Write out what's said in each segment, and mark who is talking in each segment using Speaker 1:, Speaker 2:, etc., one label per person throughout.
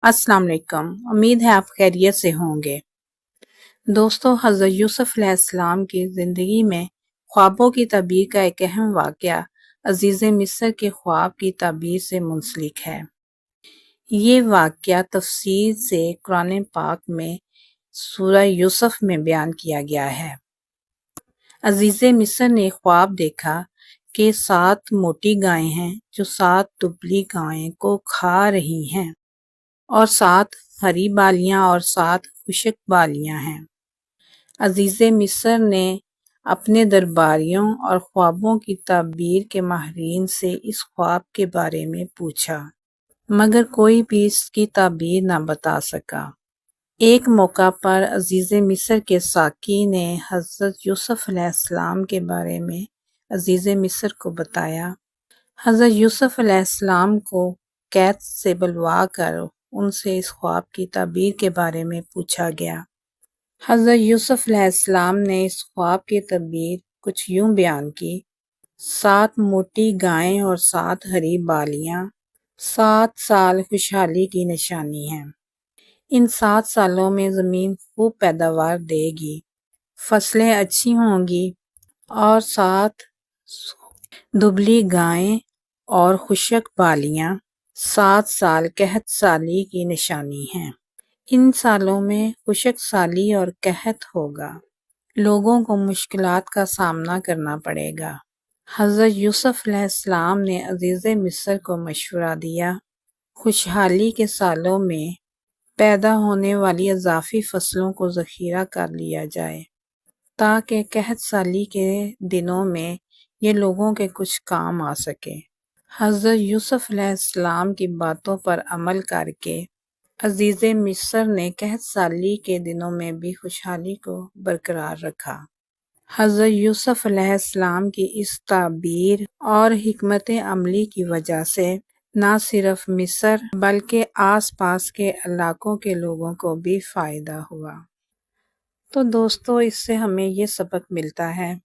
Speaker 1: अस्सलाम वालेकुम। उम्मीद है आप खैरियत से होंगे। दोस्तों, हज़रत यूसुफ अलैहिस्सलाम की ज़िंदगी में ख्वाबों की ताबीर का एक अहम वाक़या अज़ीज़ मिस्र के ख्वाब की ताबीर से मुंसलिक है। ये वाक़या तफसील से कुरान पाक में सूरह यूसुफ में बयान किया गया है। अज़ीज़ मिस्र ने ख्वाब देखा कि 7 मोटी गायें हैं जो 7 दुबली गायों को खा रही हैं और 7 हरी बालियां और 7 खुश्क बालियां हैं। अज़ीज़ मिस्र ने अपने दरबारियों और ख्वाबों की ताबीर के माहिरीन से इस ख्वाब के बारे में पूछा, मगर कोई भी इसकी ताबीर न बता सका। एक मौका पर अज़ीज़ मिस्र के साकी ने हज़रत यूसुफ अलैहिस्सलाम के बारे में अज़ीज़ मिस्र को बताया। हज़रत यूसुफ अलैहिस्सलाम को कैद से बुलवा कर उनसे इस ख्वाब की ताबीर के बारे में पूछा गया। हज़रत यूसुफ अलैहिस्सलाम ने इस ख्वाब की ताबीर कुछ यूं बयान की: 7 मोटी गायें और 7 हरी बालियां 7 साल खुशहाली की निशानी हैं। इन 7 सालों में ज़मीन खूब पैदावार देगी, फसलें अच्छी होंगी और 7 दुबली गायें और खुश्क बालियां 7 साल कहत साली की निशानी हैं। इन सालों में खुश्क साली और कहत होगा, लोगों को मुश्किलात का सामना करना पड़ेगा। हज़रत यूसुफ अलैहिस्सलाम ने अज़ीज़ मिस्र को मशवरा दिया, खुशहाली के सालों में पैदा होने वाली इजाफी फसलों को ज़ख़ीरा कर लिया जाए ताकि कहत साली के दिनों में ये लोगों के कुछ काम आ सके। हज़रत यूसुफ अलैहिस्सलाम की बातों पर अमल करके अज़ीज़ मिस्र ने कहत साली के दिनों में भी खुशहाली को बरकरार रखा। हज़रत यूसुफ अलैहिस्सलाम की इस ताबीर और हिकमत अमली की वजह से न सिर्फ मिस्र बल्कि आस पास के इलाकों के लोगों को भी फ़ायदा हुआ। तो दोस्तों, इससे हमें ये सबक मिलता है,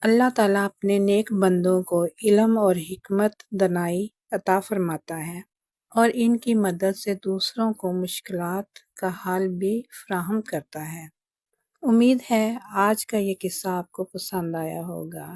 Speaker 1: अल्लाह ताला अपने नेक बंदों को इल्म और हिकमत दनाई अता फरमाता है और इनकी मदद से दूसरों को मुश्किलात का हल भी फराहम करता है। उम्मीद है आज का ये किस्सा आपको पसंद आया होगा।